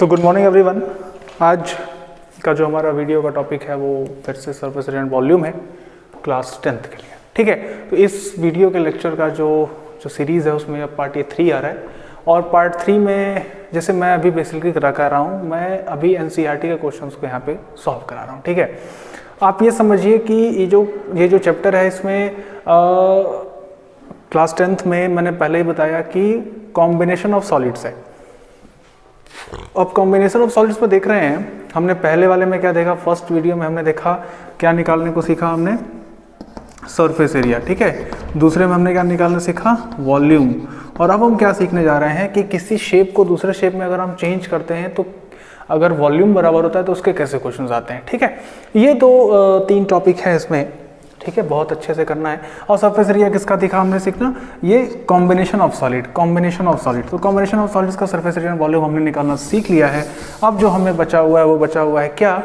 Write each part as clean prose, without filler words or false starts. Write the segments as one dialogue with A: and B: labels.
A: तो good morning everyone. आज का जो हमारा वीडियो का टॉपिक है वो फिर से सरफेस एरिया एंड वॉल्यूम है क्लास 10th के लिए। ठीक है, तो इस वीडियो के लेक्चर का जो सीरीज़ है उसमें अब पार्ट 3 आ रहा है और पार्ट 3 में जैसे मैं अभी बेसिकली करा रहा हूँ, मैं अभी एनसीईआरटी के क्वेश्चंस को यहाँ पे सॉल्व करा रहा हूँ। ठीक है, आप ये समझिए कि ये जो चैप्टर है इसमें क्लास 10th में मैंने पहले ही बताया कि कॉम्बिनेशन ऑफ सॉलिड्स है। अब कॉम्बिनेशन ऑफ सॉलिड्स में देख रहे हैं, हमने पहले वाले में क्या देखा, फर्स्ट वीडियो में हमने देखा क्या निकालने को सीखा, हमने सरफेस एरिया। ठीक है, दूसरे में हमने क्या निकालना सीखा, वॉल्यूम। और अब हम क्या सीखने जा रहे हैं कि किसी शेप को दूसरे शेप में अगर हम चेंज करते हैं तो अगर वॉल्यूम बराबर होता है तो उसके कैसे क्वेश्चंस आते हैं। ठीक है, ये दो तीन टॉपिक है इसमें। ठीक है, बहुत अच्छे से करना है। और सरफेस एरिया किसका दिखा हमने सीखना, ये कॉम्बिनेशन ऑफ सॉलिड। तो कॉम्बिनेशन ऑफ सॉलिड्स का सरफेस एरिया वॉल्यूम हमने निकालना सीख लिया है। अब जो हमें बचा हुआ है वो बचा हुआ है क्या,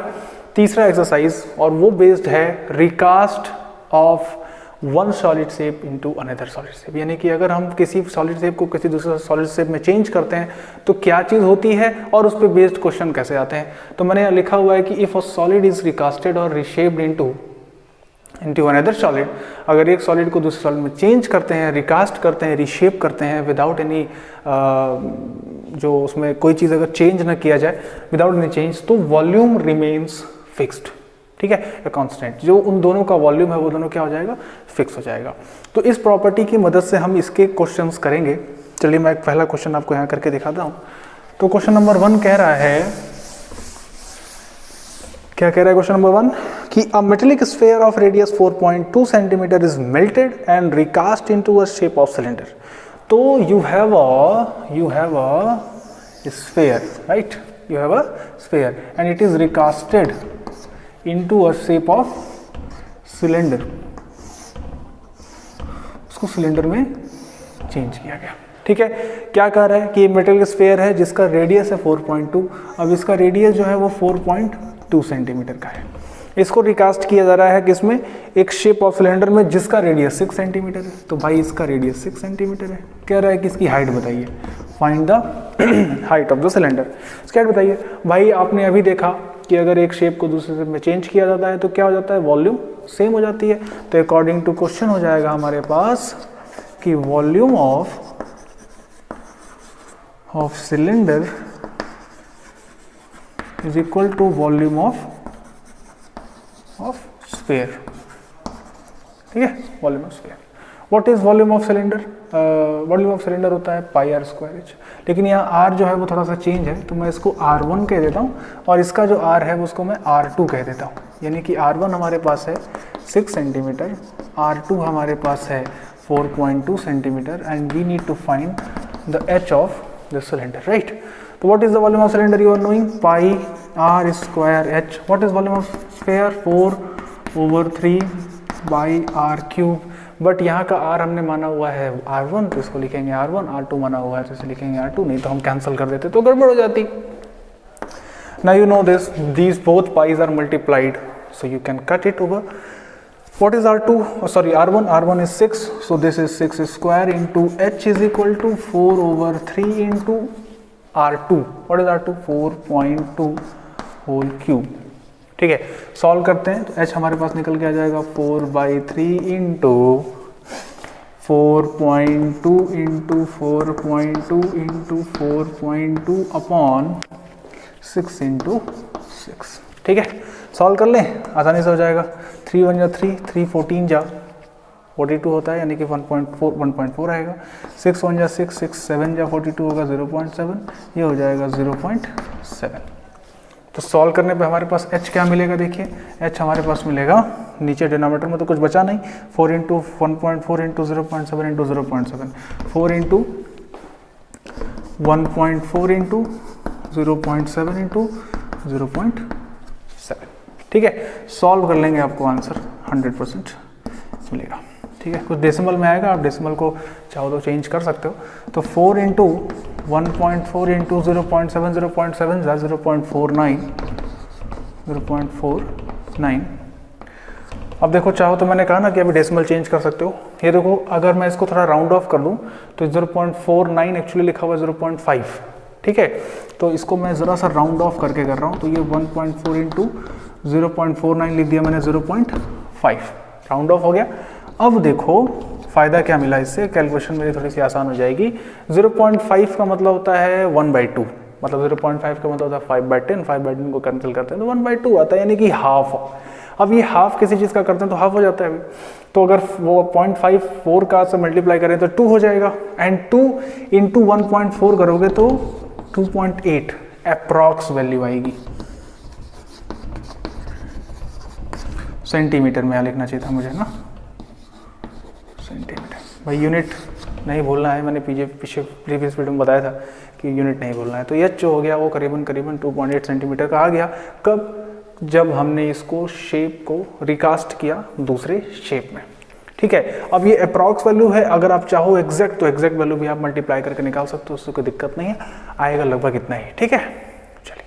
A: तीसरा एक्सरसाइज, और वो बेस्ड है recast of one solid shape into another solid shape. यानी कि अगर हम किसी सॉलिड शेप को किसी दूसरे सॉलिड शेप में चेंज करते हैं तो क्या चीज़ होती है और उस पर बेस्ड क्वेश्चन कैसे आते हैं। तो मैंने लिखा हुआ है कि इफ अ सॉलिड इज रिकास्टेड और रिशेप्ड इनटू अनदर सॉलिड, अगर एक सॉलिड को दूसरे सॉलिड में चेंज करते हैं, रिकास्ट करते हैं, रिशेप करते हैं विदाउट एनी जो उसमें कोई चीज़ अगर चेंज ना किया जाए, विदाउट एनी चेंज, तो वॉल्यूम रिमेन्स फिक्स्ड। ठीक है, या कांस्टेंट। जो उन दोनों का वॉल्यूम है वो दोनों क्या हो जाएगा, फिक्स हो जाएगा। तो इस प्रॉपर्टी की मदद से हम इसके क्वेश्चंस करेंगे। चलिए मैं एक पहला क्वेश्चन आपको यहाँ करके दिखाता हूँ। तो क्वेश्चन नंबर 1 कह रहा है, क्या कह रहा है क्वेश्चन नंबर 1 कि a metallic sphere of radius 4.2 centimetre is melted and recast into a shape of cylinder. तो you have a sphere, right, you have a sphere and it is recasted into a shape of cylinder. उसको cylinder में change किया गया। ठीक है, क्या कह रहा है कि मेटल स्फीयर है जिसका रेडियस है 4.2। अब इसका रेडियस जो है वो 4.2 सेंटीमीटर का है। इसको रिकास्ट किया जा रहा है किसमें, एक शेप ऑफ सिलेंडर में जिसका रेडियस 6 सेंटीमीटर है। तो भाई इसका रेडियस 6 सेंटीमीटर है। कह रहा है कि इसकी हाइट बताइए, find the height of the cylinder. इसकी हाइट बताइए। भाई आपने अभी देखा कि अगर एक शेप को दूसरे शेप में चेंज किया जाता है तो क्या हो जाता है, वॉल्यूम सेम हो जाती है। तो अकॉर्डिंग टू क्वेश्चन हो जाएगा हमारे पास कि volume of cylinder is equal to volume of sphere. ठीक है, volume of sphere. What is volume of cylinder, volume of cylinder होता है पाई आर स्क्वायर एच। लेकिन यहाँ आर जो है वो थोड़ा सा चेंज है, तो मैं इसको R1 कह देता हूँ और इसका जो R है उसको मैं R2 कह देता हूँ। यानी कि R1 हमारे पास है 6 सेंटीमीटर, R2 हमारे पास है 4.2 centimetre and we need to find the H of the cylinder, right. तो what is the volume of cylinder, you are knowing pi r square h. What is volume of sphere, 4/3 by r cube. But यहाँ का R हमने माना हुआ है R1, तो इसको लिखेंगे R1, R2 माना हुआ है तो इसे लिखेंगे R2, नहीं तो हम कैंसिल कर देते तो गड़बड़ हो जाती। Now you know this, these both pi's are multiplied, so you can cut it over. What is R2? Oh, sorry, R1. R1 is 6, so this is 6 square into H is equal to 4/3 into R2. What is R2? 4.2 whole cube. ठीक है, solve करते हैं तो h हमारे पास निकल के आ जाएगा 4/3 into 4.2 into 4.2 into 4.2 upon 6 into 6। ठीक है, सॉल्व कर लें, आसानी से हो जाएगा। 3 1 जा 3, 3 14 जा 42 होता है, यानी कि 1.4 आएगा। 6 1 जा 6, 6 7 जा 42 होगा 0.7, ये हो जाएगा 0.7। तो सॉल्व करने पे हमारे पास h क्या मिलेगा, देखिए h हमारे पास मिलेगा, नीचे डिनोमिनेटर में तो कुछ बचा नहीं, 4 into 1.4 into 0.7 into 0.7, 4 into 1.4 into 0.7 into 0.7। ठीक है, सॉल्व कर लेंगे, आपको आंसर 100% मिलेगा। ठीक है, कुछ डेसिमल में आएगा, आप डेसिमल को चाहो तो चेंज कर सकते हो। तो 4 इंटू 1.4 इंटू 0.7, 0.7 जा 0.49। अब देखो, चाहो तो मैंने कहा ना कि अभी डेसिमल चेंज कर सकते हो। ये देखो, अगर मैं इसको थोड़ा राउंड ऑफ कर दूं तो 0.49 एक्चुअली लिखा हुआ है 0.5। ठीक है। तो इसको मैं ज़रा सा राउंड ऑफ करके कर रहा हूँ, तो ये 1.4 इंटू 0.49 लिख दिया मैंने, 0.5 राउंड ऑफ हो गया। अब देखो फ़ायदा क्या मिला इससे, कैलकुलेशन मेरी थोड़ी सी आसान हो जाएगी। 0.5 का मतलब होता है 1/2, मतलब 0.5 का मतलब होता है 5/10, 5/10 को कैंसिल करते हैं तो 1/2 आता है, यानी कि हाफ। अब ये हाफ किसी चीज़ का करते हैं तो हाफ हो जाता है अभी, तो अगर वो 0.54 का से मल्टीप्लाई करें तो 2 हो जाएगा, एंड 2 इंटू 1.4 करोगे तो 2.8 अप्रॉक्स वैल्यू आएगी। सेंटीमीटर में लिखना चाहिए था मुझे ना, सेंटीमीटर। भाई यूनिट नहीं भूलना है, मैंने पीछे प्रीवियस वीडियो में बताया था कि यूनिट नहीं भूलना है। तो एच जो हो गया वो करीबन 2.8 सेंटीमीटर का आ गया। कब? जब हमने इसको शेप को रिकास्ट किया दूसरे शेप में, ठीक है। अब ये अप्रॉक्स वैल्यू है, अगर आप चाहो एग्जैक्ट तो एग्जैक्ट वैल्यू भी आप मल्टीप्लाई करके निकाल सकते हो, उससे कोई दिक्कत नहीं है, आएगा लगभग इतना ही, ठीक है। चलिए,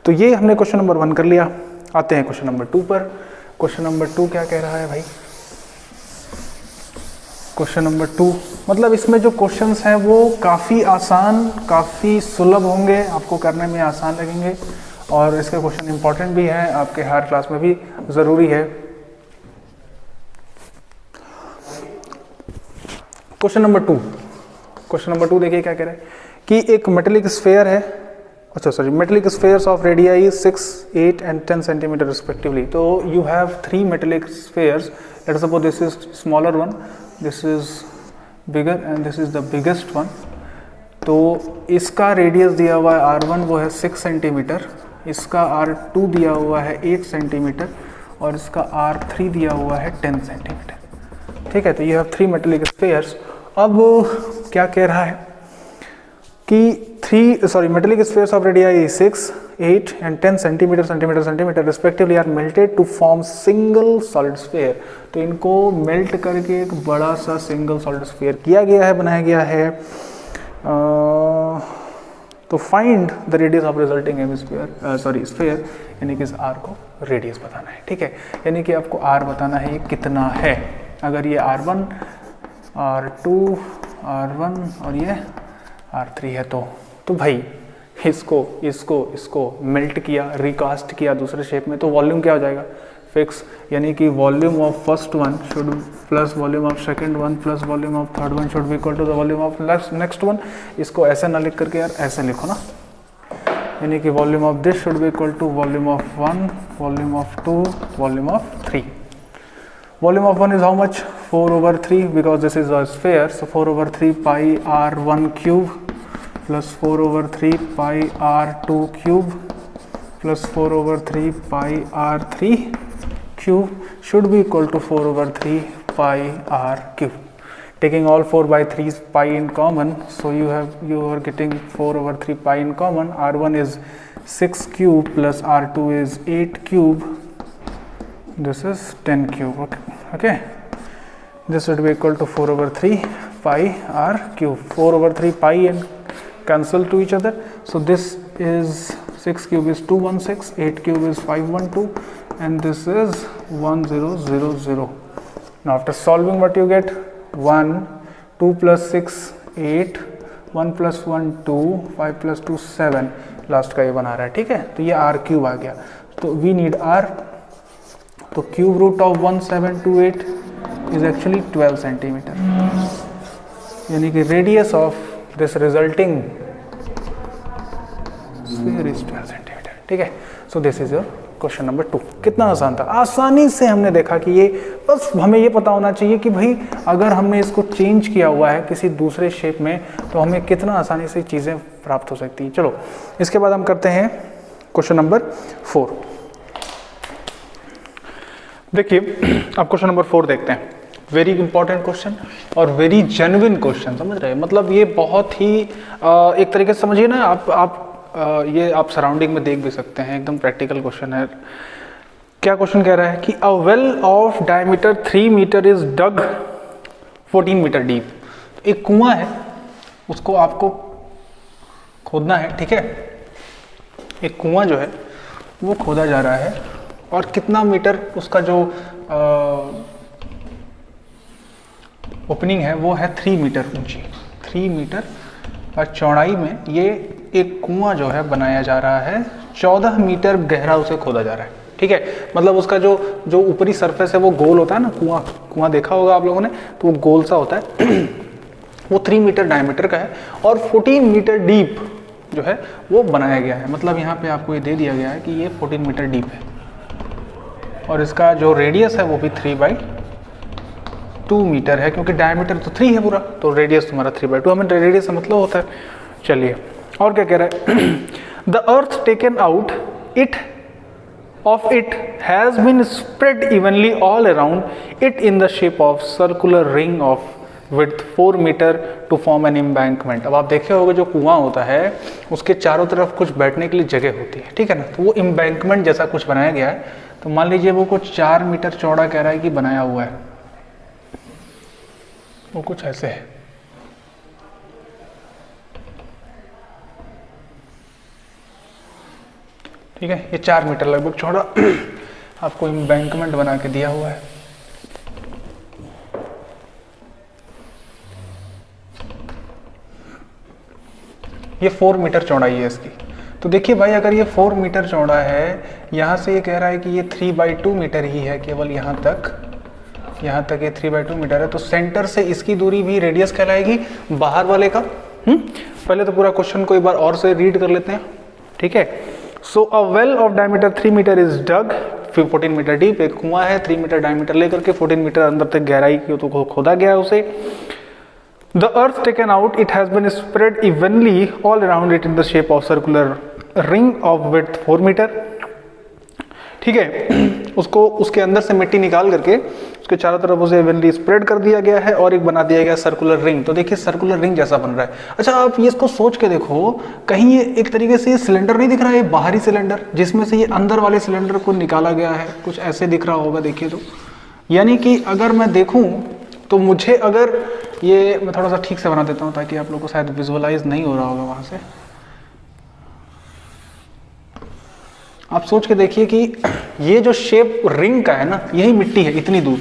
A: तो ये हमने क्वेश्चन नंबर 1 कर लिया। आते हैं क्वेश्चन नंबर 2 पर। क्वेश्चन नंबर 2 क्या कह रहा है भाई? क्वेश्चन नंबर 2 मतलब इसमें जो क्वेश्चंस हैं वो काफ़ी आसान, काफ़ी सुलभ होंगे, आपको करने में आसान लगेंगे, और इसके क्वेश्चन इंपॉर्टेंट भी हैं, आपके हर क्लास में भी ज़रूरी है। क्वेश्चन नंबर 2, क्वेश्चन नंबर 2 देखिए क्या कह रहे हैं कि एक मेटेलिक स्फेयर है, अच्छा sorry, metallic spheres of radii 6, 8 and 10 centimetre respectively. तो you have 3 metallic spheres, let's suppose this is smaller one, this is bigger and this is the biggest one. तो इसका रेडियस दिया हुआ है R1 वो है 6 सेंटीमीटर, इसका R2 दिया हुआ है 8 सेंटीमीटर, और इसका R3 दिया हुआ है 10 सेंटीमीटर, ठीक है। तो ये हैव 3 मेटेलिक स्फेयर्स। अब क्या कह रहा है कि metallic spheres of radii 6, 8 and 10 centimetre respectively are melted to form single solid sphere. तो इनको मेल्ट करके एक बड़ा सा सिंगल सॉलिड स्फेयर किया गया है, बनाया गया है। तो find the radius of resulting hemisphere, sphere, यानी कि इस R को रेडियस बताना है, ठीक है। यानी कि आपको R बताना है ये कितना है। अगर ये R1, R2, R1 और ये R3 है तो भाई इसको मेल्ट किया, रिकास्ट किया दूसरे शेप में, तो वॉल्यूम क्या हो जाएगा? फिक्स, यानी कि volume of first one should plus volume of second one plus volume of third one should be equal to the volume of next one. इसको ऐसे ना लिख करके यार ऐसे लिखो ना, यानी कि volume of this should be equal to volume of 1, volume of 2, volume of 3। Volume of 1 is how much? 4/3 because this is a sphere, so 4/3 pi R1 cube plus 4/3 pi R2 cube plus 4/3 pi R3 cube should be equal to 4/3 pi R cube. Taking all 4/3 pi in common, so you are getting 4/3 pi in common. R1 is 6 cube plus R2 is 8 cube. This is 10 cube. Okay. This would be equal to 4/3 pi R cube. 4/3 pi and cancel to each other. So this is 6 cube is 216, 8 cube is 512, and this is 1000. Now after solving, what you get? 1, 2 plus 6 8, 1 plus 1 2, 5 plus 2 7, last का ये बना रहा है, ठीक है। तो ये R cube आ गया, तो वी नीड R। तो cube root of 1728 is actually 12 centimetre, यानी कि radius of this resulting sphere is 12 centimetre, ठीक है। So this is your question number 2। कितना आसान था, आसानी से हमने देखा कि ये, बस हमें ये पता होना चाहिए कि भाई अगर हमने इसको चेंज किया हुआ है किसी दूसरे शेप में तो हमें कितना आसानी से चीज़ें प्राप्त हो सकती हैं। चलो इसके बाद हम करते हैं क्वेश्चन नंबर 4। देखिए अब क्वेश्चन नंबर 4 देखते हैं। वेरी इंपॉर्टेंट क्वेश्चन और वेरी जेन्युइन क्वेश्चन, समझ रहे हैं, मतलब ये बहुत ही एक तरीके से समझिए ना आप ये आप सराउंडिंग में देख भी सकते हैं, एकदम प्रैक्टिकल क्वेश्चन है। क्या क्वेश्चन कह रहा है कि a well of diameter 3 metre is dug 14 metre deep. एक कुआं है, उसको आपको खोदना है, ठीक है। एक कुआं जो है वो खोदा जा रहा है, और कितना मीटर उसका जो ओपनिंग है वो है 3 मीटर ऊंची, 3 मीटर और चौड़ाई में ये एक कुआं जो है बनाया जा रहा है, 14 मीटर गहरा उसे खोदा जा रहा है। ठीक है, मतलब उसका जो ऊपरी सरफेस है वो गोल होता है ना, कुआं देखा होगा आप लोगों ने, तो वो गोल सा होता है वो 3 मीटर डायमीटर का है और 14 मीटर डीप जो है वो बनाया गया है। मतलब यहाँ पे आपको ये दे दिया गया है कि ये 14 मीटर डीप है और इसका जो रेडियस है वो भी 3/2 मीटर है, क्योंकि डायमीटर तो 3 है पूरा, तो रेडियस तुम्हारा 3/2, हमें रेडियस से मतलब होता है। चलिए और क्या कह रहा है, the earth taken out it has been spread evenly all around it in the shape of circular ring of width 4 meter to form an embankment। अब आप देखे होंगे जो कुआं होता है उसके चारों तरफ कुछ बैठने के लिए जगह होती है, ठीक है ना, तो वो एम्बैंकमेंट जैसा कुछ बनाया गया है। तो मान लीजिए वो कुछ 4 मीटर चौड़ा कह रहा है कि बनाया हुआ है, वो कुछ ऐसे है। ठीक है, ये 4 मीटर लगभग चौड़ा आपको एम्बैंकमेंट बना के दिया हुआ है। ये 4 मीटर चौड़ाई है इसकी। तो देखिए भाई, अगर ये 4 मीटर चौड़ा है, यहाँ से ये कह रहा है कि ये 3/2 मीटर ही है, केवल यहाँ तक ये 3/2 मीटर है, तो सेंटर से इसकी दूरी भी रेडियस कहलाएगी बाहर वाले का। पहले तो पूरा क्वेश्चन को एक बार और से रीड कर लेते हैं। ठीक है, so a well of diameter 3 metre is dug 14 metre deep. एक कुआं है 3 मीटर डायमीटर लेकर के 14 मीटर अंदर तक गहराई की तो खोदा गया है उसे। The earth taken out, it has been spread evenly all around it in the shape of circular ring of width 4 meter। ठीक है, उसको उसके अंदर से मिट्टी निकाल करके उसके चारों तरफ उसे इवनली स्प्रेड कर दिया गया है और एक बना दिया गया सर्कुलर रिंग। तो देखिए सर्कुलर रिंग जैसा बन रहा है। अच्छा, आप ये इसको सोच के देखो, कहीं ये एक तरीके से ये सिलेंडर नहीं दिख रहा है, ये बाहरी सिलेंडर जिसमें से ये अंदर वाले सिलेंडर को निकाला गया है, कुछ ऐसे दिख रहा होगा। देखिए तो यानी कि अगर मैं देखूं तो मुझे, अगर ये मैं थोड़ा सा ठीक से बना देता हूँ ताकि आप लोगों को शायद विजुअलाइज नहीं हो रहा होगा वहाँ से। आप सोच के देखिए कि ये जो शेप रिंग का है ना, यही मिट्टी है इतनी दूर,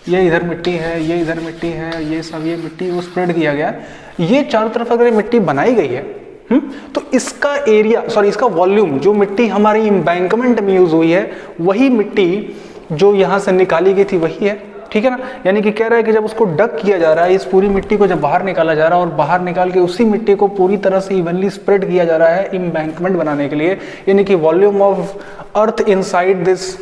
A: ये इधर मिट्टी है, ये इधर मिट्टी है, ये सब ये मिट्टी वो स्प्रेड किया गया है। ये चारों तरफ अगर ये मिट्टी बनाई गई है तो इसका एरिया, सॉरी इसका वॉल्यूम, जो मिट्टी हमारी एम्बैंकमेंट में यूज हुई है वही मिट्टी जो यहाँ से निकाली गई थी वही है। ठीक है ना, यानी कि कह रहा है कि जब उसको डग किया जा रहा है, इस पूरी मिट्टी को जब बाहर निकाला जा रहा है और बाहर निकाल के उसी मिट्टी को पूरी तरह से इवनली स्प्रेड किया जा रहा है एम्बैंकमेंट बनाने के लिए, यानी कि volume of earth inside this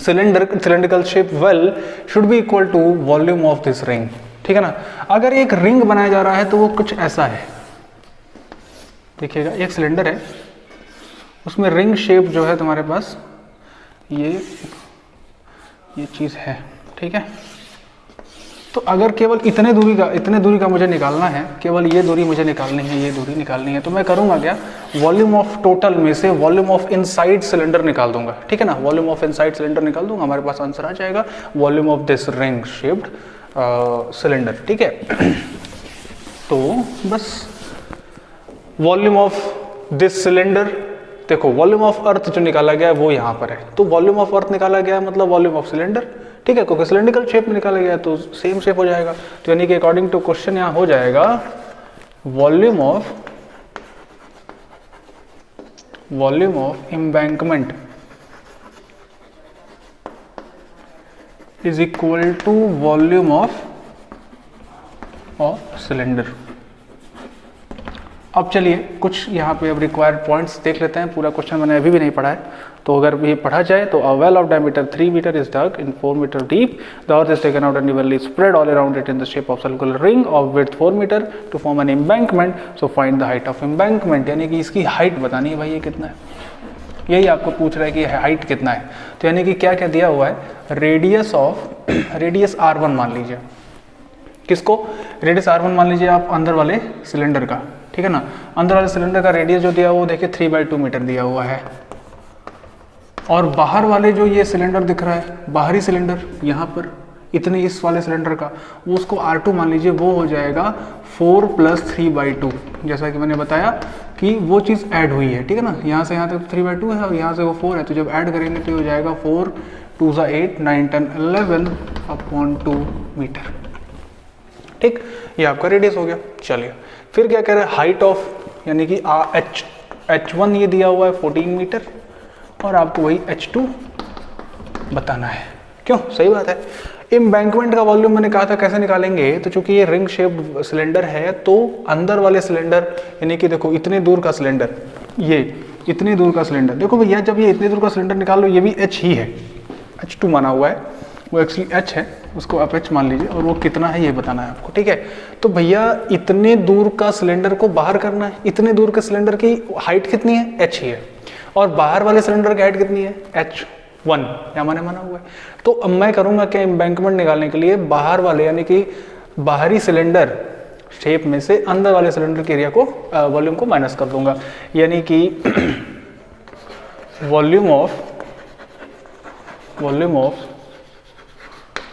A: cylindrical shape well should be equal to volume of this ring। ठीक है ना, अगर एक रिंग बनाया जा रहा है तो वो कुछ ऐसा है। देखिएगा, एक सिलेंडर है, उसमें रिंग शेप जो है तुम्हारे पास ये चीज है। ठीक है, तो अगर केवल इतने दूरी का मुझे निकालना है, केवल ये दूरी मुझे निकालनी है, ये दूरी निकालनी है, तो मैं करूंगा क्या, वॉल्यूम ऑफ टोटल में से वॉल्यूम ऑफ इनसाइड सिलेंडर निकाल दूंगा। ठीक है ना, वॉल्यूम ऑफ इनसाइड सिलेंडर निकाल दूंगा, हमारे पास आंसर आ जाएगा volume of this ring shaped cylinder. ठीक है, तो बस वॉल्यूम ऑफ दिस सिलेंडर, देखो वॉल्यूम ऑफ अर्थ जो निकाला गया है वो यहाँ पर है, तो वॉल्यूम ऑफ अर्थ निकाला गया है मतलब वॉल्यूम ऑफ सिलेंडर। ठीक है, क्योंकि सिलेंड्रिकल शेप में निकाला गया है तो सेम शेप हो जाएगा। तो यानी कि अकॉर्डिंग टू क्वेश्चन यहाँ हो जाएगा volume of embankment is equal to volume of cylinder. अब चलिए कुछ यहाँ पे अब रिक्वायर्ड पॉइंट्स देख लेते हैं। पूरा क्वेश्चन मैंने अभी भी नहीं पढ़ा है, तो अगर ये पढ़ा जाए तो a well of diameter 3 metre is dug in 4 metre deep, the earth is taken out and evenly spread all around it in the shape of circular ring of width 4 metre to form an embankment, so find the height of embankment. यानी कि इसकी height बतानी है भाई, ये कितना है, यही आपको पूछ रहा है कि हाइट कितना है। तो यानी कि क्या क्या दिया हुआ है, रेडियस R1 मान लीजिए, किसको, रेडियस R1 मान लीजिए आप अंदर वाले सिलेंडर का। ठीक है ना, अंदर वाले सिलेंडर का रेडियस जो दिया हुआ वो देखिए 3/2 मीटर दिया हुआ है, और बाहर वाले जो ये सिलेंडर दिख रहा है, बाहरी सिलेंडर यहाँ पर इतने इस वाले सिलेंडर का, वो उसको R2 मान लीजिए, वो हो जाएगा 4 + 3/2। जैसा कि मैंने बताया कि वो चीज़ ऐड हुई है। ठीक है ना, यहाँ से यहाँ तक 3/2 है और यहाँ से वो 4 है, तो जब ऐड करेंगे तो हो जाएगा 4 2 8 9 10 11/2 मीटर। ठीक, ये आपका रेडियस हो गया। चलिए फिर क्या कह रहे हैं, हाइट ऑफ यानी कि H1 ये दिया हुआ है 14 मीटर और आपको वही H2 बताना है। क्यों? सही बात है। एम्बैंकमेंट का वॉल्यूम मैंने कहा था कैसे निकालेंगे, तो चूंकि ये रिंग शेप्ड सिलेंडर है तो अंदर वाले सिलेंडर यानी कि देखो इतने दूर का सिलेंडर, ये इतनी दूर का सिलेंडर, देखो भैया जब ये इतनी दूर का सिलेंडर निकाल लो, ये भी H ही है, H2 माना हुआ है, वो एक्चुअली H है, उसको आप H मान लीजिए और वो कितना है ये बताना है आपको, ठीक है। तो भैया इतने दूर का सिलेंडर को बाहर करना है, इतने दूर के सिलेंडर की हाइट कितनी है? H ही है, और बाहर वाले सिलेंडर की हाइट कितनी है? H1, या माने माना हुआ है। तो अब मैं करूँगा क्या, एम्बैंकमेंट निकालने के लिए बाहर वाले यानी कि बाहरी सिलेंडर शेप में से अंदर वाले सिलेंडर के एरिया को वॉल्यूम को माइनस कर दूंगा, यानी कि volume of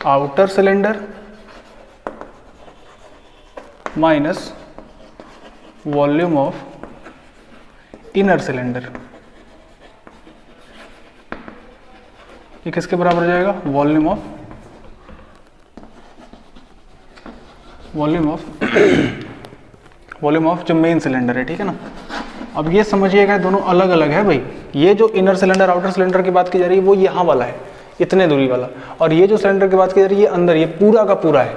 A: outer cylinder minus volume of inner cylinder, ये किसके बराबर हो जाएगा? वॉल्यूम ऑफ जो मेन सिलेंडर है, ठीक है ना। अब ये समझिएगा दोनों अलग अलग है भाई, ये जो इनर सिलेंडर आउटर सिलेंडर की बात की जा रही है वो यहाँ वाला है, इतने दूरी वाला, और ये जो सिलेंडर की बात की जा रही है ये अंदर, ये पूरा का पूरा है,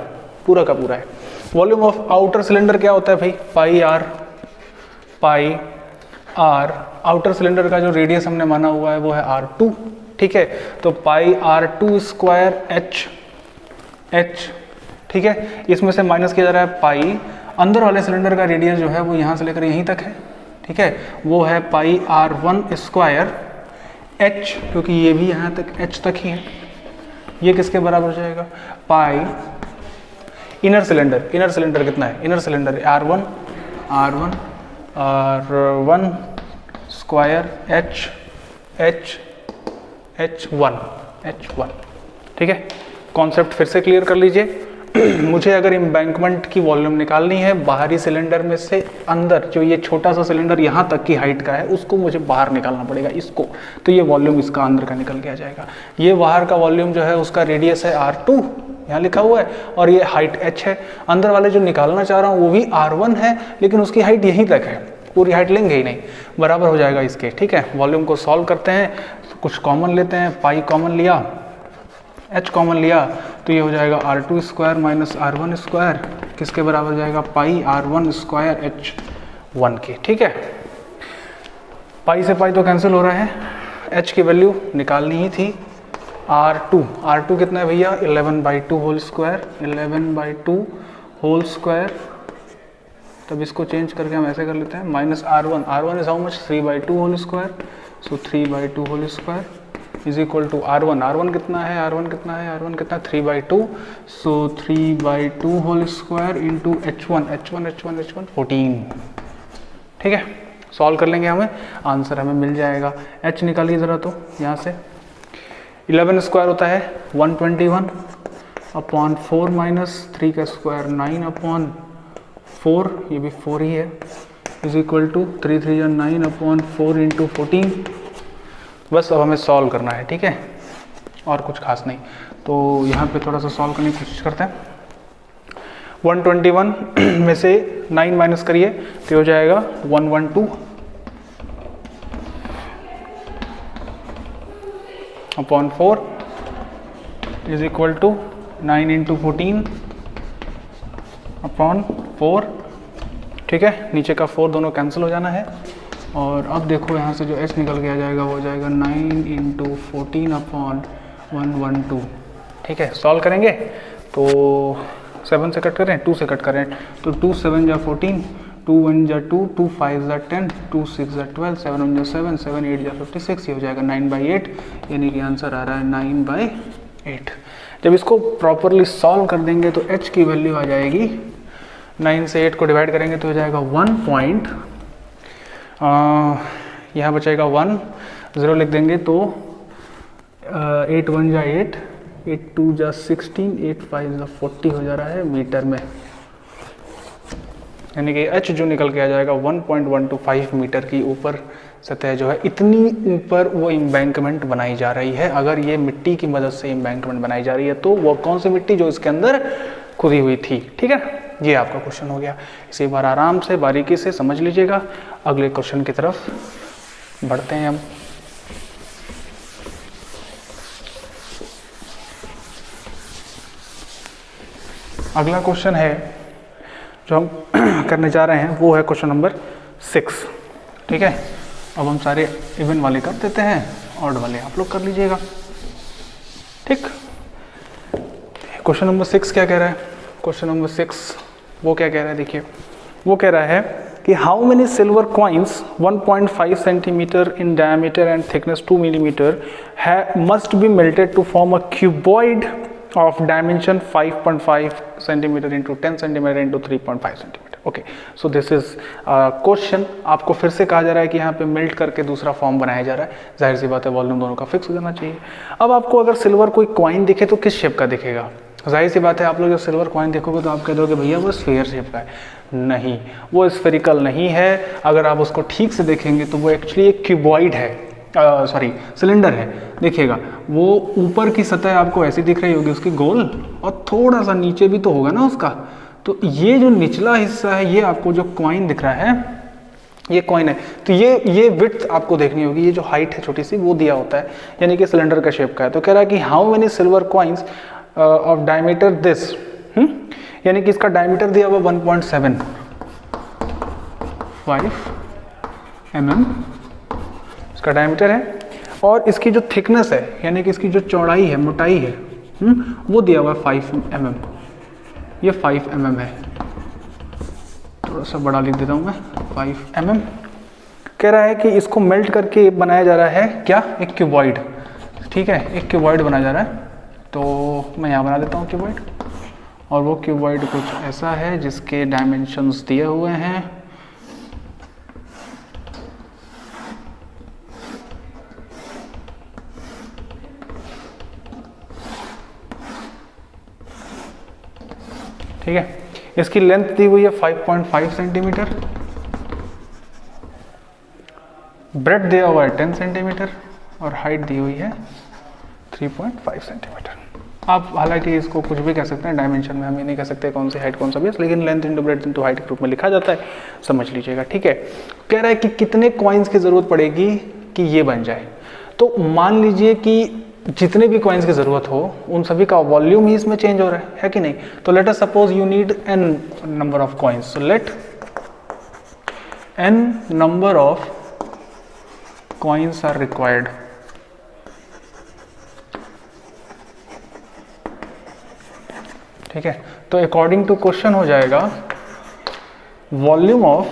A: पूरा का पूरा है। वॉल्यूम ऑफ आउटर सिलेंडर क्या होता है भाई? पाई आर, आउटर सिलेंडर का जो रेडियस हमने माना हुआ है वो है R2, ठीक है। तो पाई R2 स्क्वायर H, ठीक है, इसमें से माइनस किया जा रहा है पाई, अंदर वाले सिलेंडर का रेडियस जो है वो यहाँ से लेकर यहीं तक है, ठीक है, वो है पाई R1 स्क्वायर H, क्योंकि ये भी यहाँ तक H तक ही है, ये किसके बराबर हो जाएगा? पाई इनर सिलेंडर कितना है? Inner cylinder R1 square H1, ठीक है। कॉन्सेप्ट फिर से क्लियर कर लीजिए। मुझे अगर एम्बैंकमेंट की वॉल्यूम निकालनी है बाहरी सिलेंडर में से अंदर, जो ये छोटा सा सिलेंडर यहाँ तक की हाइट का है उसको मुझे बाहर निकालना पड़ेगा, इसको, तो ये वॉल्यूम इसका अंदर का निकल के आ जाएगा। ये बाहर का वॉल्यूम जो है उसका रेडियस है R2, यहाँ लिखा हुआ है, और ये हाइट H है। अंदर वाले जो निकालना चाह रहा हूँ वो भी R1 है, लेकिन उसकी हाइट यहीं तक है, पूरी हाइट लेंगे ही नहीं, बराबर हो जाएगा इसके, ठीक है। वॉल्यूम को सॉल्व करते हैं, कुछ कॉमन लेते हैं, पाई कॉमन लिया, H कॉमन लिया, तो ये हो जाएगा R2 square minus R1 square, किसके बराबर हो जाएगा? पाई R1 स्क्वायर H1 के, ठीक है। पाई से पाई तो कैंसिल हो रहा है, H की वैल्यू निकालनी ही थी, R2 कितना है भैया? 11/2 होल स्क्वायर, 11/2 होल स्क्वायर, तब इसको चेंज करके हम ऐसे कर लेते हैं, minus R1 is how much? 3/2 whole square, so 3/2 whole square is equal to R1 कितना है? R1 कितना? 3/2, सो 3/2 होल स्क्वायर इंटू H1 14, ठीक है। सॉल्व कर लेंगे, हमें आंसर हमें मिल जाएगा। H निकालिए ज़रा, तो यहाँ से 11 स्क्वायर होता है 121 अपॉन 4 माइनस 3 का स्क्वायर 9/4, ये भी 4 ही है, इज इक्वल टू 3 3 या 9 अपॉन 4 इंटू 14। बस अब हमें सॉल्व करना है, ठीक है, और कुछ खास नहीं। तो यहाँ पे थोड़ा सा सॉल्व करने की कोशिश करते हैं। 121 में से 9 माइनस करिए तो हो जाएगा 112 upon 4 is equal to 9 into 14 upon 4, ठीक है। नीचे का 4 दोनों कैंसिल हो जाना है, और अब देखो यहाँ से जो H निकल के आ जाएगा वो हो जाएगा 9 इंटू 14 अपॉन 112, ठीक है। सॉल्व करेंगे तो 7 से कट करें, 2 से कट करें, तो 2 7 जा 14, 2 1 जा 2, 2 5 जा 10, 2 6 जा 12, 7 1 जा 7, 7 8 जा 56, ये हो जाएगा 9/8, यानी कि आंसर आ रहा है 9/8। जब इसको प्रॉपरली सॉल्व कर देंगे तो H की वैल्यू आ जाएगी, 9 से 8 को डिवाइड करेंगे तो हो जाएगा 1 यहाँ बचेगा 1, 0 लिख देंगे तो 8 1 जा 8, 8 2 जा 16, 8 5 जा 40 हो जा रहा है मीटर में, यानी कि H जो निकल के आ जाएगा 1.125 मीटर की ऊपर सतह जो है, इतनी ऊपर वो एम्बैंकमेंट बनाई जा रही है। अगर ये मिट्टी की मदद से एम्बैंकमेंट बनाई जा रही है तो वो कौन सी मिट्टी? जो इसके अंदर खुदी हुई थी, ठीक है। ये आपका क्वेश्चन हो गया। इसी बार आराम से बारीकी से समझ लीजिएगा। अगले क्वेश्चन की तरफ बढ़ते हैं हम। अगला क्वेश्चन है जो हम करने जा रहे हैं वो है क्वेश्चन नंबर 6। ठीक है, अब हम सारे इवन वाले कर देते हैं, ऑड वाले आप लोग कर लीजिएगा। ठीक, क्वेश्चन नंबर 6 क्या कह रहा है? क्वेश्चन नंबर 6 वो क्या कह रहा है, देखिए वो कह रहा है कि how many silver coins 1.5 centimetre in diameter and thickness 2 millimetre must be melted to form a cuboid of dimension 5.5 centimeter into 10 centimeter into 3.5 centimeter. Okay, so this is question। आपको फिर से कहा जा रहा है कि यहाँ पे मेल्ट करके दूसरा फॉर्म बनाया जा रहा है। जाहिर सी बात है वॉल्यूम दोनों का फिक्स हो जाना चाहिए। अब आपको अगर सिल्वर कोई कॉइन दिखे तो किस शेप का दिखेगा? जाहिर सी बात है आप लोग जब सिल्वर कॉइन देखोगे तो आप कह दोगे भैया वो स्फीयर शेप का है। नहीं, वो स्फेरिकल नहीं है। अगर आप उसको ठीक से देखेंगे तो वो एक्चुअली एक क्यूबॉइड है, सॉरी सिलेंडर है। देखिएगा वो ऊपर की सतह आपको ऐसी दिख रही होगी उसकी गोल, और थोड़ा सा नीचे भी तो होगा ना उसका। तो ये जो निचला हिस्सा है ये आपको जो कॉइन दिख रहा है ये कॉइन है। तो ये विड्थ आपको देखनी होगी, ये जो हाइट है छोटी सी वो दिया होता है, यानी कि सिलेंडर का शेप का है। तो कह रहा है कि how many silver coins of diameter this, यानी कि इसका डायमीटर दिया हुआ 1.75 mm इसका डायमीटर है, और इसकी जो थिकनेस है यानी कि इसकी जो चौड़ाई है, मोटाई है, वो दिया हुआ है 5 mm। ये 5 mm है, थोड़ा सा बड़ा लिख देता हूँ मैं, 5 mm। कह रहा है कि इसको मेल्ट करके बनाया जा रहा है क्या? एक क्यूबॉइड। ठीक है, एक क्यूबॉइड बनाया जा रहा है। तो मैं यहाँ बना देता हूँ क्यूबॉइड, और वो क्यूबॉइड कुछ ऐसा है जिसके डायमेंशंस दिए हुए हैं। ठीक है, इसकी लेंथ दी हुई है 5.5 सेंटीमीटर, ब्रेड दिया हुआ है 10 सेंटीमीटर, और हाइट दी हुई है 3.5 सेंटीमीटर। आप हालांकि इसको कुछ भी कह सकते हैं, डायमेंशन में हम ये नहीं कह सकते कौन सी हाइट कौन सा बेस, लेकिन length into breadth into height के रूप में लिखा जाता है, समझ लीजिएगा। ठीक है, कह रहा है कि कितने कॉइन्स की ज़रूरत पड़ेगी कि ये बन जाए। तो मान लीजिए कि जितने भी कॉइन्स की ज़रूरत हो उन सभी का वॉल्यूम ही इसमें चेंज हो रहा है कि नहीं? तो let us suppose you need n number of coins, so let n number of coins are required. ठीक है, तो अकॉर्डिंग टू क्वेश्चन हो जाएगा volume of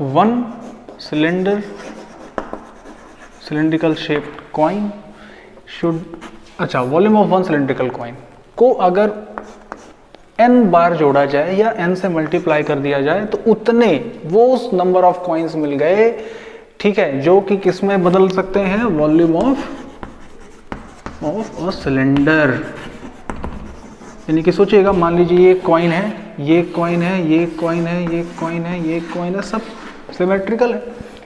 A: one cylindrical shaped coin should, अच्छा, volume of one cylindrical coin को अगर n बार जोड़ा जाए या n से मल्टीप्लाई कर दिया जाए तो उतने वो नंबर ऑफ कॉइन्स मिल गए। ठीक है, जो कि किस में बदल सकते हैं? Volume of a cylinder. यानी कि सोचिएगा, मान लीजिए ये कॉइन है, ये कॉइन है, ये कॉइन है, ये कॉइन है, ये कॉइन है, सब सिमेट्रिकल है।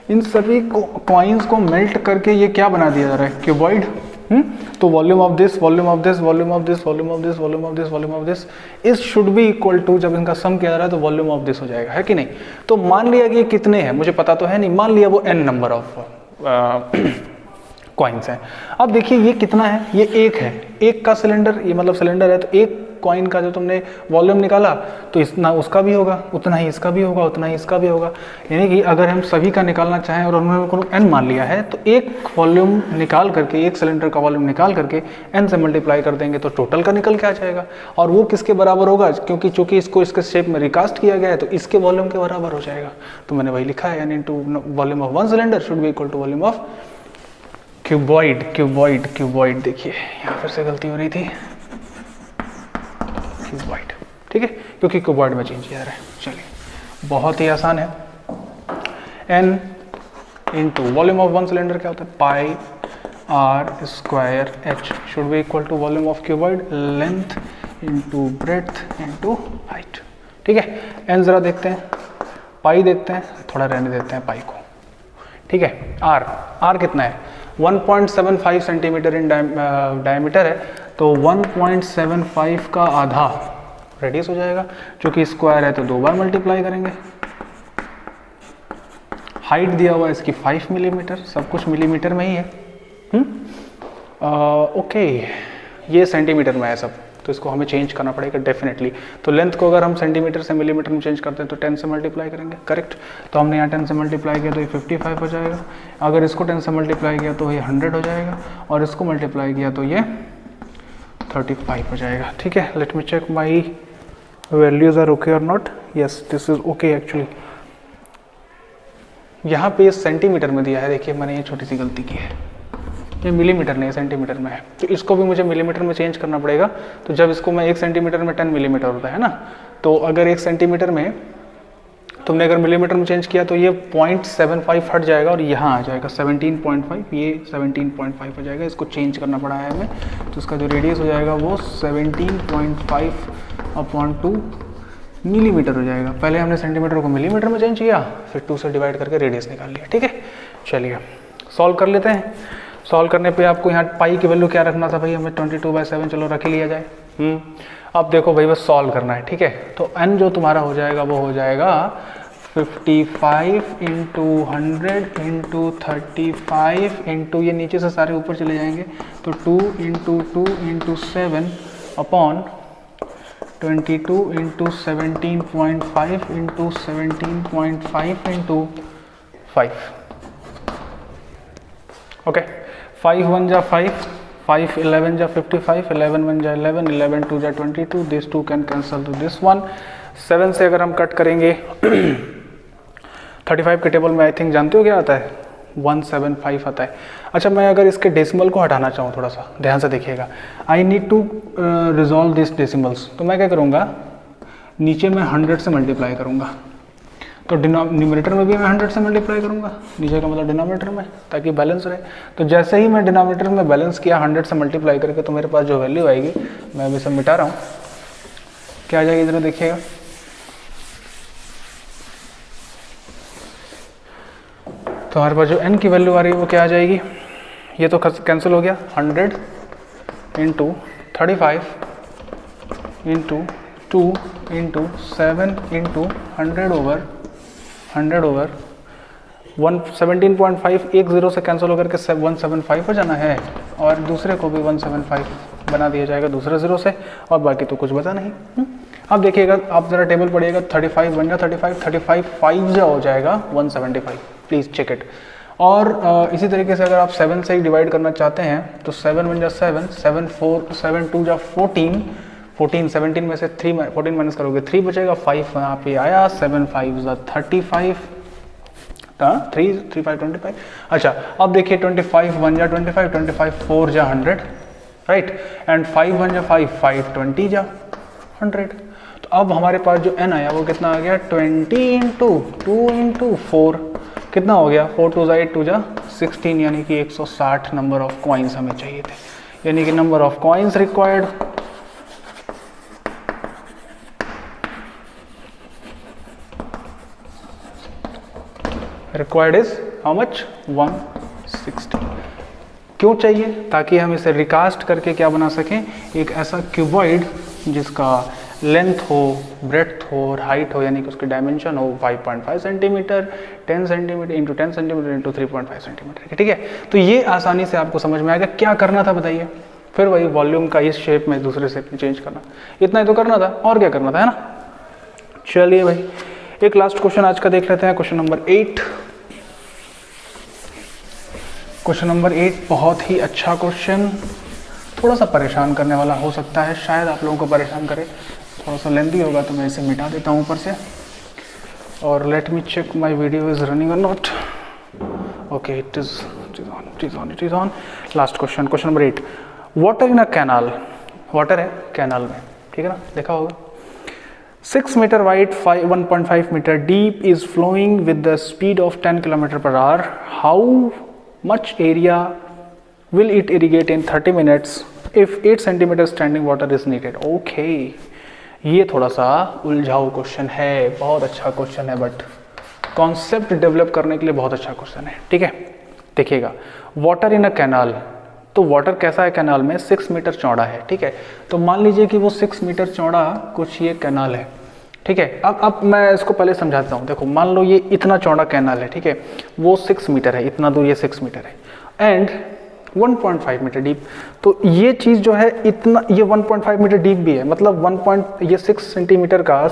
A: इन सभी कॉइन्स को मेल्ट करके ये क्या बना दिया जा रहा है? क्यूबॉइड। तो volume of this, volume of this, volume of this, volume of this, volume of this, volume of this is should be equal to, जब इनका सम किया जा रहा है तो वॉल्यूम ऑफ दिस हो जाएगा, है कि नहीं? तो मान लिया कि ये कितने हैं, मुझे पता तो है नहीं, मान लिया वो n नंबर ऑफ कॉइन्स हैं। अब देखिए ये कितना है, ये एक है, एक का सिलेंडर, ये मतलब सिलेंडर है, तो एक कॉइन का जो तुमने वॉल्यूम निकाला तो इतना उसका भी होगा, उतना ही इसका भी होगा, उतना ही इसका भी होगा। यानी कि अगर हम सभी का निकालना चाहें और उन्होंने n मान लिया है तो एक वॉल्यूम निकाल करके, एक सिलेंडर का वॉल्यूम निकाल करके n से मल्टीप्लाई कर देंगे तो टोटल का निकल के आ जाएगा, और वो किसके बराबर होगा? क्योंकि चूंकि इसको इसके शेप में रिकास्ट किया गया है तो इसके वॉल्यूम के बराबर हो जाएगा। तो मैंने वही लिखा है, n into volume of one cylinder should be equal to volume of cuboid. देखिए यहाँ फिर से गलती हो रही थी, क्यूबॉइड। ठीक है, क्योंकि क्यूबॉइड में चेंज किया जा रहा है। चलिए, बहुत ही आसान है। n into volume of one cylinder क्या होता है? Pi r square h should be equal to volume of cuboid, length into breadth into height. ठीक है, n जरा देखते हैं, पाई देखते हैं, थोड़ा रहने देते हैं पाई को। ठीक है, r कितना है? 1.75 सेंटीमीटर इन डायमीटर है, तो 1.75 का आधा रेडियस हो जाएगा, क्योंकि स्क्वायर है तो 2 बार मल्टीप्लाई करेंगे। हाइट दिया हुआ है इसकी 5 मिलीमीटर, सब कुछ मिलीमीटर में ही है। ओके, ये सेंटीमीटर में है सब, तो इसको हमें चेंज करना पड़ेगा डेफिनेटली। तो लेंथ को अगर हम सेंटीमीटर से मिलीमीटर में चेंज करते हैं तो 10 से मल्टीप्लाई करेंगे, करेक्ट। तो हमने यहाँ 10 से मल्टीप्लाई किया तो ये 55 हो जाएगा, अगर इसको 10 से मल्टीप्लाई किया तो ये 100 हो जाएगा, और इसको मल्टीप्लाई किया तो ये 35 हो जाएगा। ठीक है, let me check my values are okay और not. Yes, this is okay actually. यहाँ पे सेंटीमीटर में दिया है, देखिए मैंने ये छोटी सी गलती की है, ये मिलीमीटर नहीं सेंटीमीटर में है, तो इसको भी मुझे मिलीमीटर में चेंज करना पड़ेगा। तो जब इसको मैं 1 सेंटीमीटर में 10 मिलीमीटर होता है ना, तो अगर 1 सेंटीमीटर में तुमने अगर मिलीमीटर में चेंज किया तो ये 0.75 हट जाएगा और यहाँ आ जाएगा 17.5, ये 17.5 हो जाएगा। इसको चेंज करना पड़ा है हमें, तो इसका जो रेडियस हो जाएगा वो 17.5/2 मिलीमीटर हो जाएगा। पहले हमने सेंटीमीटर को मिलीमीटर में चेंज किया, फिर 2 से डिवाइड करके रेडियस निकाल लिया। ठीक है, चलिए सॉल्व कर लेते हैं। सॉल्व करने पे आपको यहाँ पाई की वैल्यू क्या रखना था भाई, हमें 22/7 चलो रख ही लिया जाए। अब देखो भाई बस सॉल्व करना है। ठीक है, तो n जो तुम्हारा हो जाएगा वो हो जाएगा 55 × 100 × 35 इंटू, ये नीचे से सारे ऊपर चले जाएंगे, तो 2 × 2 × 7 अपॉन 22 × 17.5 × 17.5 × 5। ओके, 5 1 जा 5, 5 11 जा 55, 11 1 जा 11, 11 2 जा 22, this 2 can cancel two this 1। 7 से अगर हम कट करेंगे 35 के टेबल में आई थिंक जानते हो क्या आता है, 175 आता है। अच्छा, मैं अगर इसके डेसिमल को हटाना चाहूँ, थोड़ा सा ध्यान से देखिएगा, I need to resolve this decimals, तो मैं क्या करूँगा, नीचे मैं 100 से मल्टीप्लाई करूँगा, तो न्यूमरेटर में भी मैं 100 से मल्टीप्लाई करूँगा, नीचे का मतलब डिनोमिनेटर में, ताकि बैलेंस रहे। तो जैसे ही मैं डिनोमिनेटर में बैलेंस किया 100 से मल्टीप्लाई करके, तो मेरे पास जो वैल्यू आएगी, मैं अभी सब मिटा रहा हूँ, क्या आ जाएगी इधर देखिएगा, तो हमारे पास जो n की वैल्यू आ रही है वो क्या आ जाएगी, ये तो कैंसिल हो गया, 100 × 35 × 2 × 7 × 100 ओवर 17.5, एक 0 से कैंसिल होकर के 175 हो जाना है, और दूसरे को भी 175 बना दिया जाएगा दूसरे 0 से, और बाकी तो कुछ बचा नहीं। अब देखिएगा, आप ज़रा टेबल पढ़िएगा, 35 बन जा 35, 35 5 जा हो जाएगा 175, प्लीज़ चेक इट। और इसी तरीके से अगर आप 7 से ही डिवाइड करना चाहते हैं, तो 7 बन जा 7, 7 2 जा 14, 17 में से 14 माइनस करोगे 3 बचेगा, 5 यहाँ पे आया, 7 5 जा 35, 3 5 25। अच्छा, अब देखिए 25 1 जा 25, 25 4 जा 100, राइट, एंड 5 1 जा 5, 5 20 जा 100। तो अब हमारे पास जो n आया वो कितना आ गया, 20 × 2 × 4 कितना हो गया, 4 2 जा 8 2 जा 16, यानी कि 160 नंबर ऑफ कॉइन्स हमें चाहिए थे, यानी कि number of coins required is how much, 160। क्यों चाहिए, ताकि हम इसे रिकास्ट करके क्या बना सकें, एक ऐसा क्यूबॉइड जिसका लेंथ हो, ब्रेड्थ हो और हाइट हो, यानी कि उसकी डायमेंशन हो 5.5 centimetre, 10 centimetre into 10 centimetre into 3.5 centimetre. ठीक है, तो ये आसानी से आपको समझ में आएगा। क्या करना था बताइए, फिर वही वॉल्यूम का इस शेप में दूसरे शेप में चेंज करना, इतना ही तो करना था, और क्या करना था, है ना। चलिए भाई, एक लास्ट क्वेश्चन आज का देख लेते हैं, क्वेश्चन नंबर 8। क्वेश्चन नंबर 8 बहुत ही अच्छा क्वेश्चन, थोड़ा सा परेशान करने वाला हो सकता है, शायद आप लोगों को परेशान करे, थोड़ा सा लेंथी होगा तो मैं इसे मिटा देता हूँ ऊपर से। और let me check my video is running और not. Okay, it is on. Last question, question number 8। Water in a canal, water है कैनाल में, ठीक है ना, देखा होगा। 6 metre wide, 1.5 metre deep, is flowing with the speed of 10 km/h. How much area will it irrigate in 30 minutes if 8 centimeter standing water is needed? Okay, ये थोड़ा सा उलझाऊ क्वेश्चन है, बहुत अच्छा क्वेश्चन है, बट कॉन्सेप्ट डेवलप करने के लिए बहुत अच्छा क्वेश्चन है। ठीक है, देखिएगा, वाटर इन अ कैनाल, तो वाटर कैसा है कैनाल में, 6 मीटर चौड़ा है, ठीक है। तो मान लीजिए कि वो 6 मीटर चौड़ा कुछ ये कैनाल है, ठीक है। अब मैं इसको पहले समझाता हूँ। देखो मान लो ये इतना चौड़ा कैनाल है, ठीक है, वो 6 मीटर है, इतना दूर ये 6 मीटर है एंड 1.5 मीटर डीप। तो ये चीज़ जो है इतना, ये 1.5 मीटर डीप भी है, मतलब ये 6 मीटर का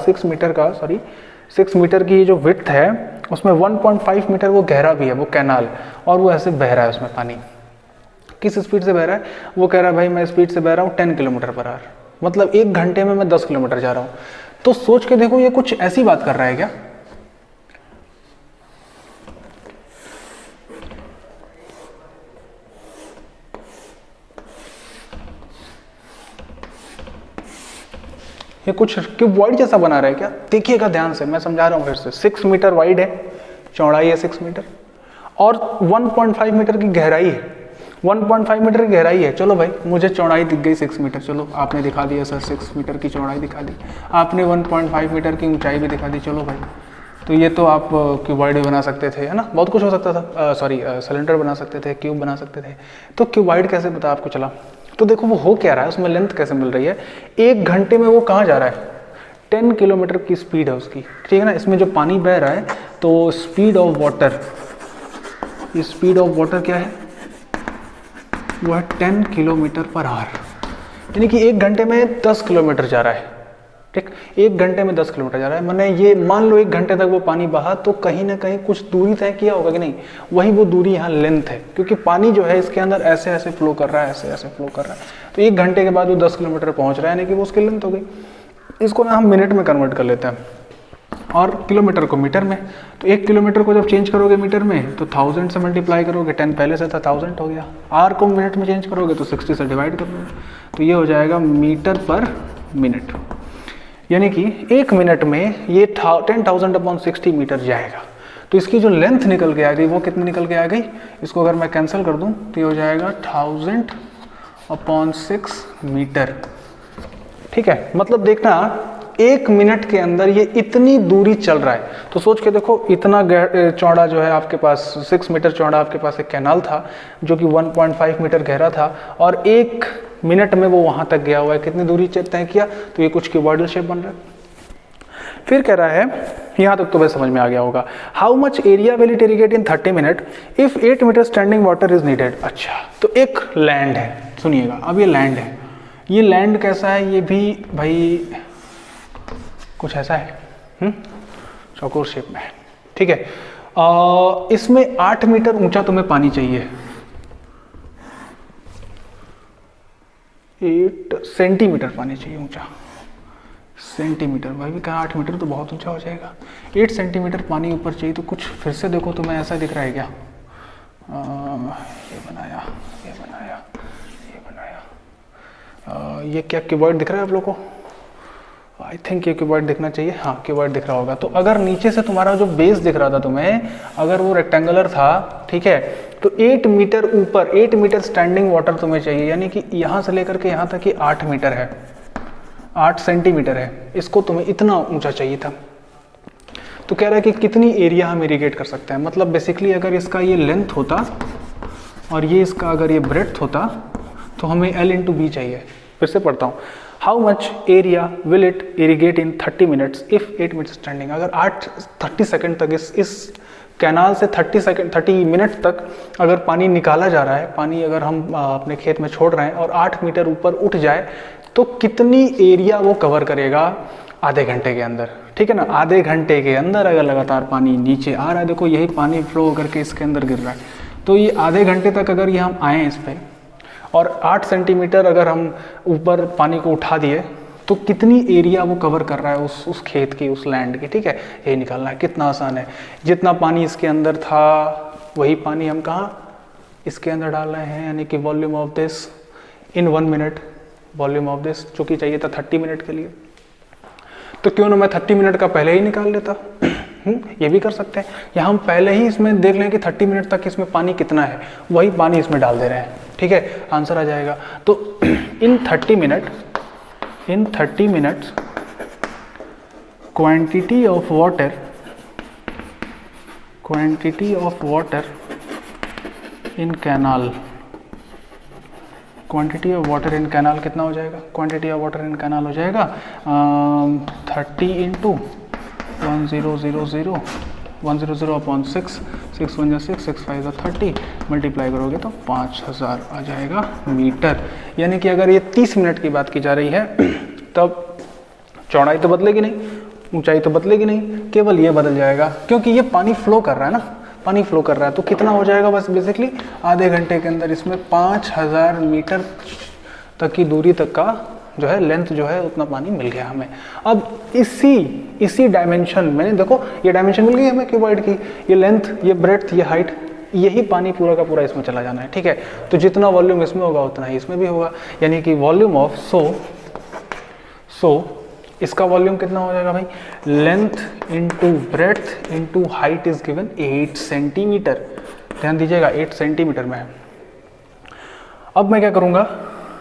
A: 6 मीटर की जो विड्थ है उसमें 1.5 मीटर वो गहरा भी है वो कैनाल, और वो ऐसे बह रहा है उसमें पानी। किस स्पीड से बह रहा है, वो कह रहा है भाई मैं स्पीड से बह रहा हूँ 10 किलोमीटर पर आवर, मतलब 1 घंटे में मैं 10 किलोमीटर जा रहा हूँ। तो सोच के देखो ये कुछ ऐसी बात कर रहा है क्या? ये कुछ क्यूब वाइड जैसा बना रहा है क्या? देखिएगा ध्यान से, मैं समझा रहा हूँ फिर से। 6 मीटर वाइड है, चौड़ाई है 6 मीटर, और 1.5 मीटर की गहराई है। 1.5 मीटर की गहराई है। चलो भाई मुझे चौड़ाई दिख गई 6 मीटर, चलो आपने दिखा दिया सर 6 मीटर की चौड़ाई दिखा दी, आपने 1.5 मीटर की ऊंचाई भी दिखा दी। चलो भाई, तो ये तो आप क्यूबॉइड भी बना सकते थे, है ना, बहुत कुछ हो सकता था। सिलेंडर बना सकते थे, क्यूब बना सकते थे। तो क्यूबॉइड कैसे पता आपको चला? तो देखो वो हो क्या रहा है, उसमें लेंथ कैसे मिल रही है। 1 घंटे में वो कहाँ जा रहा है? 10 किलोमीटर की स्पीड है उसकी, ठीक है ना। इसमें जो पानी बह रहा है तो स्पीड ऑफ वाटर, ये स्पीड ऑफ वाटर क्या है, वो है 10 किलोमीटर पर आवर, यानी कि 1 घंटे में 10 किलोमीटर जा रहा है, ठीक। 1 घंटे में 10 किलोमीटर जा रहा है, मैंने ये मान लो 1 घंटे तक वो पानी बहा, तो कहीं ना कहीं कुछ दूरी तय किया होगा कि नहीं, वही वो दूरी यहाँ लेंथ है, क्योंकि पानी जो है इसके अंदर ऐसे ऐसे फ्लो कर रहा है, ऐसे ऐसे फ्लो कर रहा है। तो 1 घंटे के बाद वो 10 किलोमीटर पहुँच रहा है, यानी कि वो उसकी लेंथ हो गई। इसको ना हम मिनट में कन्वर्ट कर लेते हैं और किलोमीटर को मीटर में। तो 1 किलोमीटर को जब चेंज करोगे मीटर में तो 1000 से मल्टीप्लाई करोगे, 10 पहले से था 1000 हो गया। आर को मिनट में चेंज करोगे तो 60 से डिवाइड करोगे, तो ये हो जाएगा मीटर पर मिनट, यानी कि 1 मिनट में ये 10,000/60 मीटर जाएगा। तो इसकी जो लेंथ निकल के आ गई वो कितनी निकल के आ गई, इसको अगर मैं कैंसिल कर दूं तो ये हो जाएगा 1000/6 मीटर, ठीक है। मतलब देखना 1 मिनट के अंदर ये इतनी दूरी चल रहा है। तो सोच के देखो, इतना चौड़ा जो है आपके पास, 6 मीटर चौड़ा आपके पास एक कैनाल था जो कि 1.5 मीटर गहरा था, और 1 मिनट में वो वहां तक गया हुआ है। कितनी दूरी तय किया, तो ये कुछ क्यूबॉइडल शेप बन रहा है। फिर कह रहा है, यहाँ तक तो वैसे समझ में आ गया होगा, how much area will it irrigate in 30 minute if 8 metre standing water is needed. अच्छा, तो एक लैंड है, सुनिएगा, अब ये लैंड है। ये लैंड कैसा है, ये भी भाई कुछ ऐसा है, चौकोर शेप में है, ठीक है। इसमें 8 मीटर ऊंचा तुम्हें पानी चाहिए, 8 सेंटीमीटर पानी चाहिए ऊंचा, सेंटीमीटर, भाई भी कहा 8 मीटर तो बहुत ऊंचा हो जाएगा। 8 सेंटीमीटर पानी ऊपर चाहिए, तो कुछ फिर से देखो तुम्हें ऐसा दिख रहा है क्या? ये बनाया, ये बनाया, ये बनाया, ये क्या क्यूबॉइड दिख रहा है आप लोगों को? आई थिंक ये क्यूबॉइड दिखना चाहिए, हाँ क्यूबॉइड दिख रहा होगा। तो अगर नीचे से तुम्हारा जो बेस दिख रहा था तुम्हें, अगर वो रेक्टेंगुलर था, ठीक है, तो 8 मीटर ऊपर 8 मीटर स्टैंडिंग वाटर तुम्हें चाहिए, यानी कि यहाँ से लेकर के यहाँ तक ये 8 मीटर है, 8 सेंटीमीटर है, इसको तुम्हें इतना ऊंचा चाहिए था। तो कह रहा है कि कितनी एरिया हम इरिगेट कर सकते हैं। मतलब बेसिकली अगर इसका ये लेंथ होता और ये इसका अगर ये ब्रेड्थ होता तो हमें L/B चाहिए। फिर से पढ़ता हूँ, how much area will it irrigate in 30 minutes if 8 minute standing. अगर 30 सेकंड तक इस कैनाल से 30 मिनट तक अगर पानी निकाला जा रहा है, पानी अगर हम अपने खेत में छोड़ रहे हैं और 8 मीटर ऊपर उठ जाए, तो कितनी एरिया वो कवर करेगा आधे घंटे के अंदर, ठीक है ना। आधे घंटे के अंदर अगर लगातार पानी नीचे आ रहा है, देखो यही पानी फ्लो करके इसके अंदर गिर रहा है, तो ये आधे घंटे तक अगर ये हम आए इस पर और 8 सेंटीमीटर अगर हम ऊपर पानी को उठा दिए, तो कितनी एरिया वो कवर कर रहा है उस खेत की, उस लैंड की, ठीक है। ये निकालना है, कितना आसान है। जितना पानी इसके अंदर था वही पानी हम कहाँ इसके अंदर डाल रहे हैं, यानी कि volume of this in 1 minute, volume of this जो कि चाहिए था 30 मिनट के लिए। तो क्यों ना मैं 30 मिनट का पहले ही निकाल लेता, ये भी कर सकते हैं। या हम पहले ही इसमें देख लें कि 30 मिनट तक इसमें पानी कितना है, वही पानी इसमें डाल दे रहे हैं, ठीक है, आंसर आ जाएगा। तो इन 30 minutes quantity of water in canal quantity of water in canal कितना हो जाएगा, quantity of water in canal हो जाएगा 30 इंटू 1000 अपॉन 6, 6 1 6, 6 5 30, मल्टीप्लाई करोगे तो 5000 आ जाएगा मीटर। यानी कि अगर ये 30 मिनट की बात की जा रही है तब चौड़ाई तो बदलेगी नहीं, ऊंचाई तो बदलेगी नहीं, केवल ये बदल जाएगा क्योंकि ये पानी फ्लो कर रहा है ना, पानी फ्लो कर रहा है। तो कितना हो जाएगा बस बेसिकली आधे घंटे के अंदर इसमें 5000 मीटर तक की दूरी तक का जो है लेंथ जो है उतना पानी मिल गया हमें। अब इसी डायमेंशन में देखो ये डायमेंशन मिल गई हमें क्यूबॉइड की, ये लेंथ, ये ब्रेड्थ, ये हाइट, यही पानी पूरा का पूरा इसमें चला जाना है, ठीक है। तो जितना वॉल्यूम इसमें होगा उतना ही इसमें भी होगा, यानी कि वॉल्यूम ऑफ सो इसका वॉल्यूम कितना हो जाएगा भाई, length into breadth into height is given 8 centimetre. ध्यान दीजिएगा 8 सेंटीमीटर में है। अब मैं क्या करूँगा,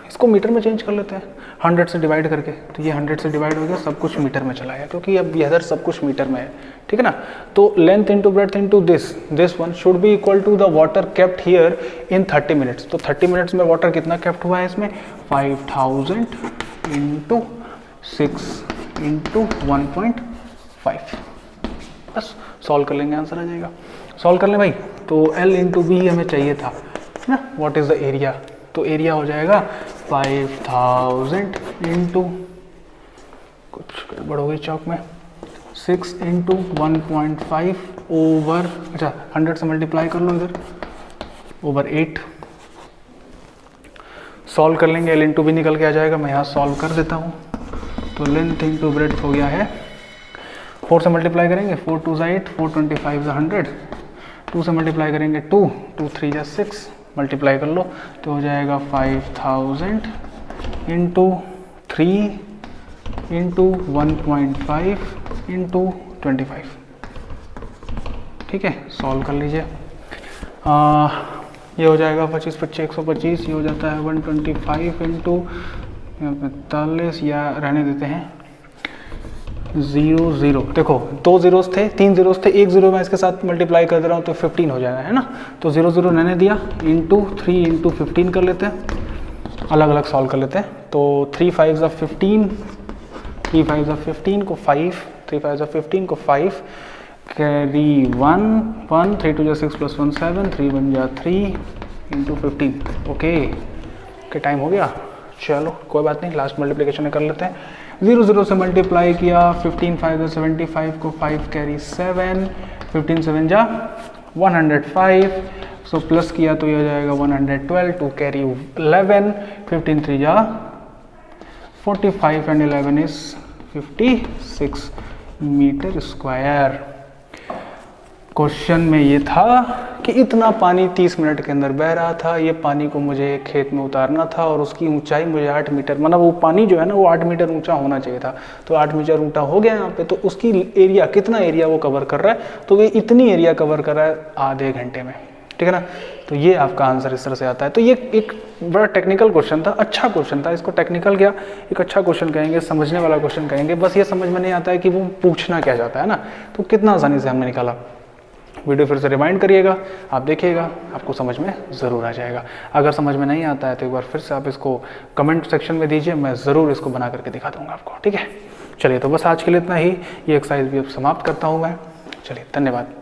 A: इसको मीटर में चेंज कर लेते हैं 100 से डिवाइड करके। तो ये 100 से डिवाइड हो गया, सब कुछ मीटर में चला गया क्योंकि अब इधर सब कुछ मीटर में है, ठीक है ना। तो length into breadth into this one should be equal to the water kept here in 30 minutes. तो 30 मिनट्स में वाटर कितना केप्ट हुआ है इसमें, 5000 इंटू 6 इंटू 1.5। बस सॉल्व कर लेंगे, आंसर आ जाएगा। सॉल्व कर लें भाई। तो L इंटू बी हमें चाहिए था ना, व्हाट इज द एरिया। तो एरिया हो जाएगा 5000 इंटू कुछ गड़बड़ हो गई चौक में, 6 इंटू 1.5 ओवर, अच्छा 100 से मल्टीप्लाई कर लो इधर, ओवर 8। सॉल्व कर लेंगे, L इंटू बी निकल के आ जाएगा। मैं यहाँ सॉल्व कर देता हूँ। तो लेंथ इंटू ब्रेड्थ हो गया है, 4 से मल्टीप्लाई करेंगे, 4 2 8, 4 25 100, 2 से मल्टीप्लाई करेंगे 2 2 3 6, मल्टीप्लाई कर लो तो हो जाएगा 5000 इंटू 3 इंटू 1.5 इंटू 25। ठीक है, सॉल्व कर लीजिए। ये हो जाएगा 25 25 125, ये हो जाता है 125 इंटू 45, या रहने देते हैं 0 0। देखो 2 जीरोस थे, 3 जीरोस थे, 1 जीरो मैं इसके साथ मल्टीप्लाई कर दे रहा हूँ तो 15 हो जाएगा, है ना। तो 0 0 रहने दिया, इंटू 3 इंटू 15 कर लेते हैं, अलग अलग सॉल्व कर लेते हैं। तो 3 5 ज़ा 15, 3 5 ज़ा 15 को 5, 3 5 ज़ा 15 को 5, कैरी 1 1, 3 2 ज़ा 6 प्लस 1 7, 3 1 ज़ा 3 इंटू 15। ओके, टाइम हो गया। चलो कोई बात नहीं, लास्ट मल्टीप्लिकेशन कर लेते हैं। 0 0 से मल्टीप्लाई किया, 15 5 ज़ा 75 को 5 कैरी 7, 15 7 ज़ा 105, सो प्लस किया तो ये हो जाएगा 112, 2 कैरी 11, 15 3 ज़ा 45 and 11 is 56 metre square. Question में ये था कि इतना पानी 30 मिनट के अंदर बह रहा था, ये पानी को मुझे खेत में उतारना था और उसकी ऊंचाई मुझे 8 मीटर, मतलब वो पानी जो है ना वो 8 मीटर ऊंचा होना चाहिए था। तो 8 मीटर ऊंचा हो गया यहाँ पे। तो उसकी एरिया, कितना एरिया वो कवर कर रहा है, तो ये इतनी एरिया कवर कर रहा है आधे घंटे में, ठीक है ना। तो ये आपका आंसर इस तरह से आता है। तो ये एक बड़ा टेक्निकल क्वेश्चन था, अच्छा क्वेश्चन था, इसको टेक्निकल क्या, एक अच्छा क्वेश्चन कहेंगे, समझने वाला क्वेश्चन कहेंगे। बस ये समझ में नहीं आता है कि वो पूछना क्या चाहता है ना। तो कितना आसानी से हमने निकाला। वीडियो फिर से रिमाइंड करिएगा, आप देखिएगा, आपको समझ में ज़रूर आ जाएगा। अगर समझ में नहीं आता है तो एक बार फिर से आप इसको कमेंट सेक्शन में दीजिए, मैं ज़रूर इसको बना करके दिखा दूंगा आपको, ठीक है। चलिए, तो बस आज के लिए इतना ही। ये एक्सरसाइज भी अब समाप्त करता हूँ मैं। चलिए, धन्यवाद।